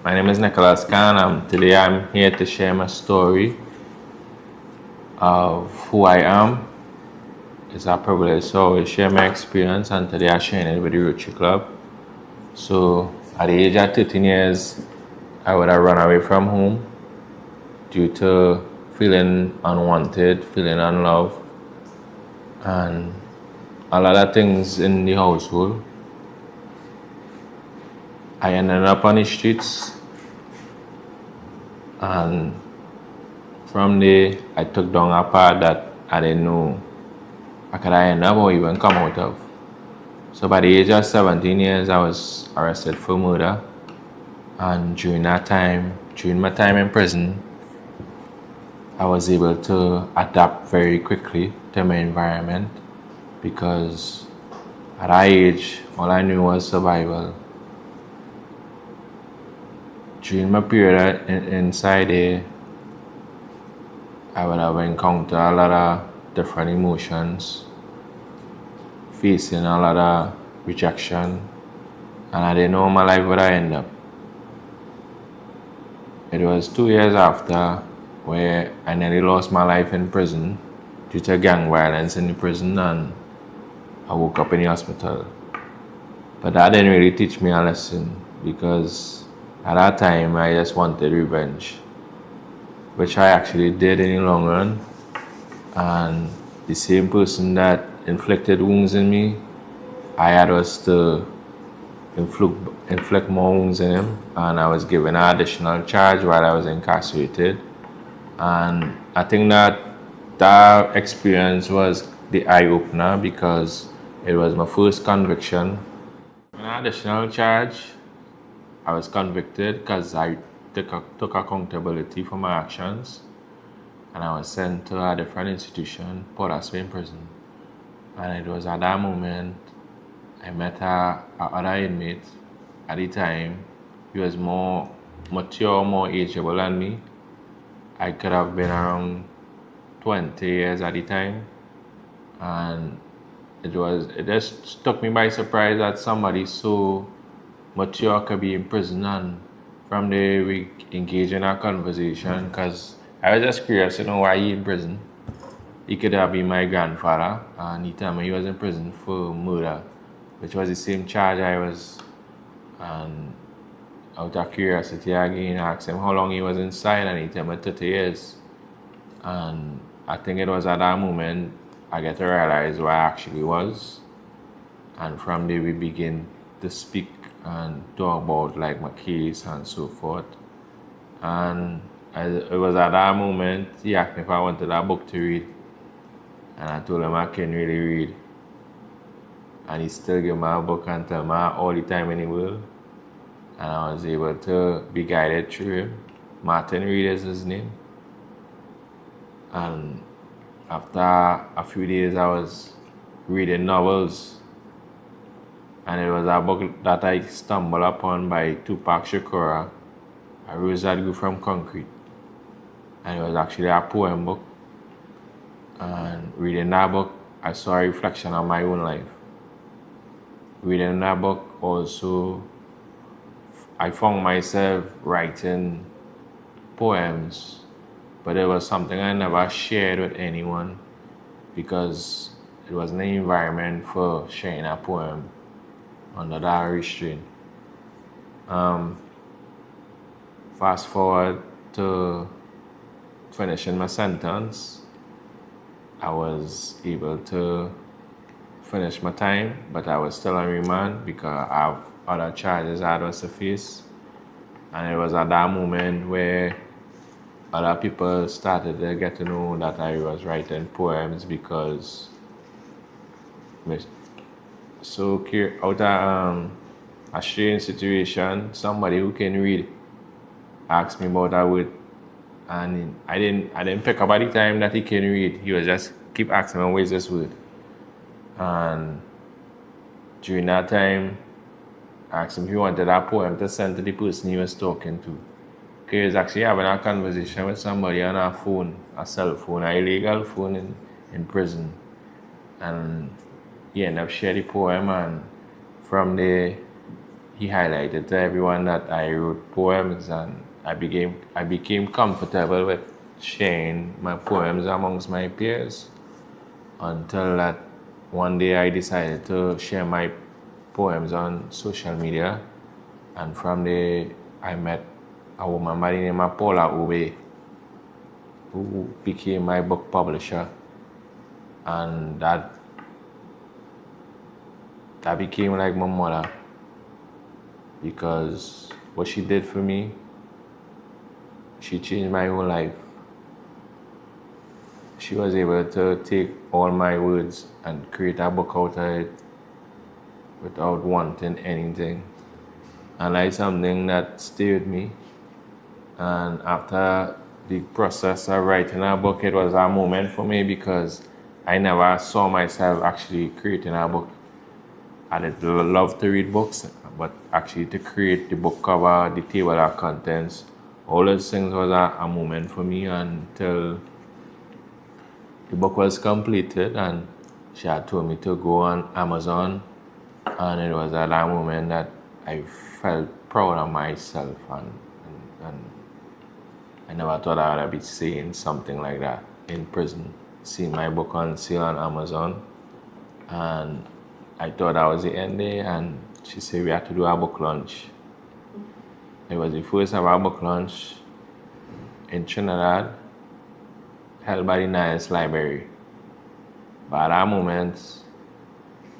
My name is Nicholas Khan. Today I'm here to share my story of who I am. It's a privilege to always share my experience, and today I'm sharing it with the Rotary Club. So at the age of 13 years, I would have run away from home due to feeling unwanted, feeling unloved, and a lot of things in the household. I ended up on the streets, and from there I took down a path that I didn't know I could end up or even come out of. So by the age of 17 years, I was arrested for murder, and during my time in prison, I was able to adapt very quickly to my environment because at that age, all I knew was survival. During my period inside there, I would have encountered a lot of different emotions, facing a lot of rejection, and I didn't know my life would end up. It was 2 years after where I nearly lost my life in prison due to gang violence in the prison, and I woke up in the hospital. But that didn't really teach me a lesson because at that time I just wanted revenge, which I actually did in the long run. And the same person that inflicted wounds in me, I had was to inflict more wounds in him, and I was given an additional charge while I was incarcerated. And I think that experience was the eye-opener because it was my first conviction. An additional charge, I was convicted because I took accountability for my actions, and I was sent to a different institution, Prosperity prison. And it was at that moment I met other inmate. At the time, he was more mature, more ageable than me. I could have been around 20 years at the time, and it just took me by surprise that somebody so mature could be in prison. And from there we engaged in a conversation because I was just curious to know why he in prison. He could have been my grandfather, and he told me he was in prison for murder, which was the same charge I was. And out of curiosity again, I asked him how long he was inside, and he told me 30 years. And I think it was at that moment I get to realize where I actually was. And from there we begin to speak and talk about like my case and so forth. And it was at that moment he asked me if I wanted a book to read. And I told him I can't really read. And he still gave me a book and tell me all the time in the world. And I was able to be guided through him. Martin Reed is his name. And after a few days I was reading novels. And it was a book that I stumbled upon by Tupac Shakur, A Rose That Grew From Concrete. And it was actually a poem book. And reading that book, I saw a reflection of my own life. Reading that book also, I found myself writing poems, but it was something I never shared with anyone because it wasn't an environment for sharing a poem under that restraint. Fast forward to finishing my sentence, I was able to finish my time, but I was still on remand because I have other charges I had to face. And it was at that moment where other people started to get to know that I was writing poems because so out of a strange situation, somebody who can read asked me about a word, and I didn't pick up at the time that he can read. He was just keep asking me, where's this word? And during that time, I asked him if he wanted that poem to send to the person he was talking to. Because he was actually having a conversation with somebody on a phone, a cell phone, an illegal phone in prison. And he ended up sharing the poem, and from there he highlighted to everyone that I wrote poems, and I became comfortable with sharing my poems amongst my peers until that one day I decided to share my poems on social media, and from there I met a woman by the name of Paula Ube, who became my book publisher, and that became like my mother, because what she did for me, she changed my whole life. She was able to take all my words and create a book out of it without wanting anything. And that's something that stayed with me. And after the process of writing a book, it was a moment for me because I never saw myself actually creating a book. I did love to read books, but actually to create the book cover, the table of contents, all those things was a moment for me until the book was completed and she had told me to go on Amazon, and it was at that moment that I felt proud of myself, and I never thought I would be saying something like that in prison, seeing my book on sale on Amazon, and I thought that was the end there, and she said we had to do a book launch. It was the first of our book launch in Trinidad, held by the Niles Library. But at that moment,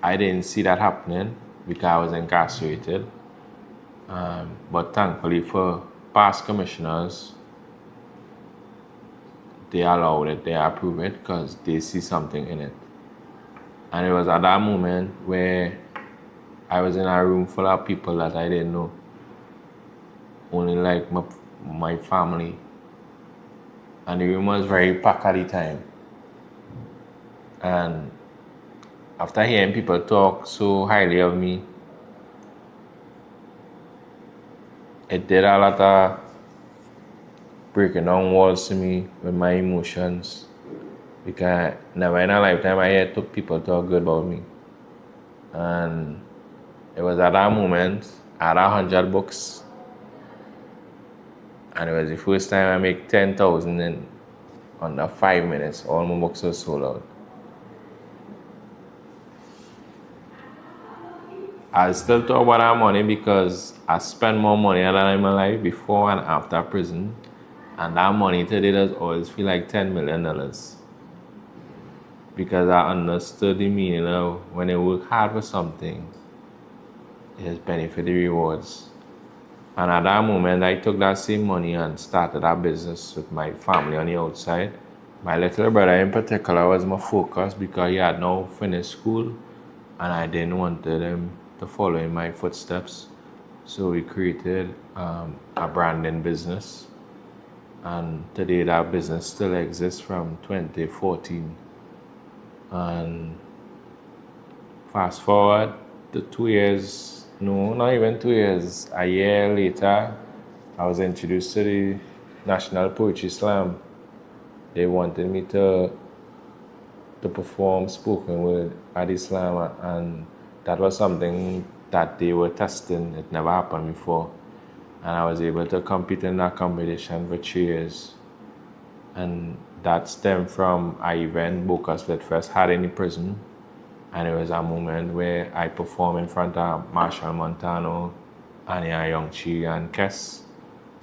I didn't see that happening because I was incarcerated. But thankfully for past commissioners, they allowed it, they approved it because they see something in it. And it was at that moment where I was in a room full of people that I didn't know. Only like my family. And the room was very packed at the time. And after hearing people talk so highly of me, it did a lot of breaking down walls to me with my emotions. Because never in a lifetime I had took people talk good about me. And it was at that moment I had 100 books. And it was the first time I make 10,000 in under 5 minutes. All my books were sold out. I still talk about that money because I spent more money than in my life before and after prison. And that money today does always feel like $10 million. Because I understood the meaning of when you work hard for something, there's benefit, the rewards. And at that moment, I took that same money and started a business with my family on the outside. My little brother in particular was my focus because he had now finished school and I didn't want him to follow in my footsteps. So we created a branding business. And today that business still exists from 2014. And fast forward to 2 years, no, not even 2 years, a year later, I was introduced to the National Poetry Slam. They wanted me to perform spoken word at the slam, and that was something that they were testing. It never happened before. And I was able to compete in that competition for 3 years. And that stemmed from an event Boca Split Fest had in the prison. And it was a moment where I performed in front of Marshall Montano, Anya Yongchi, and Kess,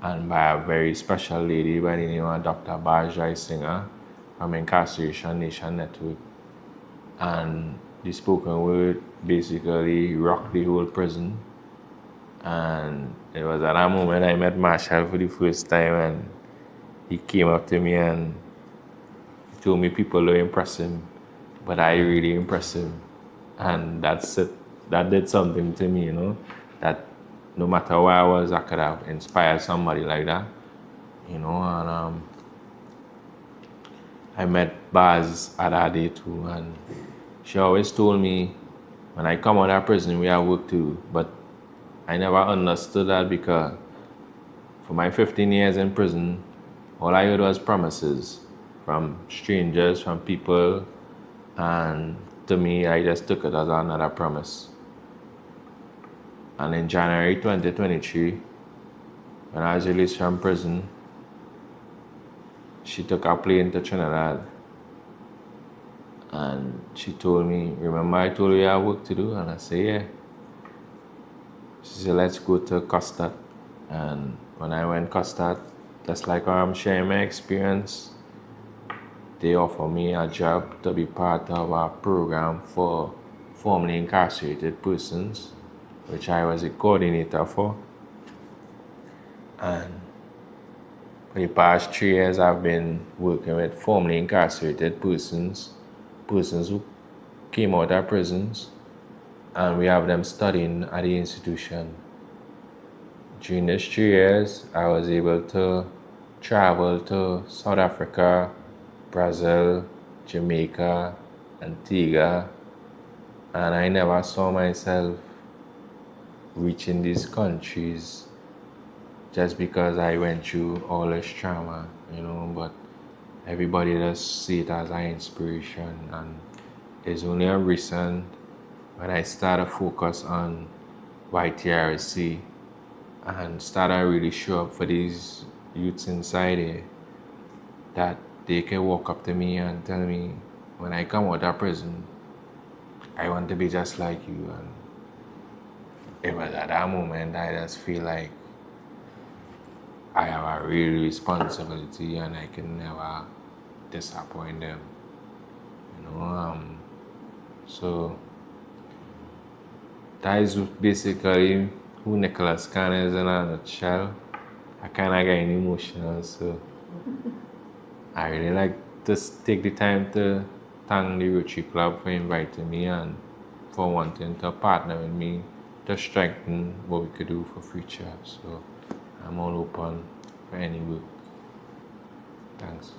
and by a very special lady by the name of Dr. Bajai Singer from Incarceration Nation Network. And the spoken word basically rocked the whole prison. And it was at that moment I met Marshall for the first time, and he came up to me and told me people don't impress him, but I really impressed him. And that's it. That did something to me, that no matter where I was, I could have inspired somebody like that, and I met Baz at that day too, and she always told me, when I come out of prison, we have work to do, but I never understood that because for my 15 years in prison, all I heard was promises from strangers, from people, and to me, I just took it as another promise. And in January 2023, when I was released from prison, she took a plane to Trinidad. And she told me, remember I told you you have work to do? And I said, yeah. She said, let's go to Custard. And when I went Custard, just like I'm sharing my experience, they offered me a job to be part of a program for formerly incarcerated persons, which I was a coordinator for. And for the past 3 years, I've been working with formerly incarcerated persons who came out of prisons, and we have them studying at the institution. During these 3 years, I was able to travel to South Africa, Brazil, Jamaica, Antigua, and I never saw myself reaching these countries just because I went through all this trauma, but everybody does see it as an inspiration. And it's only a recent when I started to focus on YTRC and started really show up for these youths inside here, that they can walk up to me and tell me, when I come out of prison, I want to be just like you. And it was at that moment I just feel like I have a real responsibility and I can never disappoint them. So that is basically who Nicholas Khan is in a nutshell. I kind of get emotional, so I really like to take the time to thank the Rotary Club for inviting me and for wanting to partner with me to strengthen what we could do for future. So I'm all open for any work. Thanks.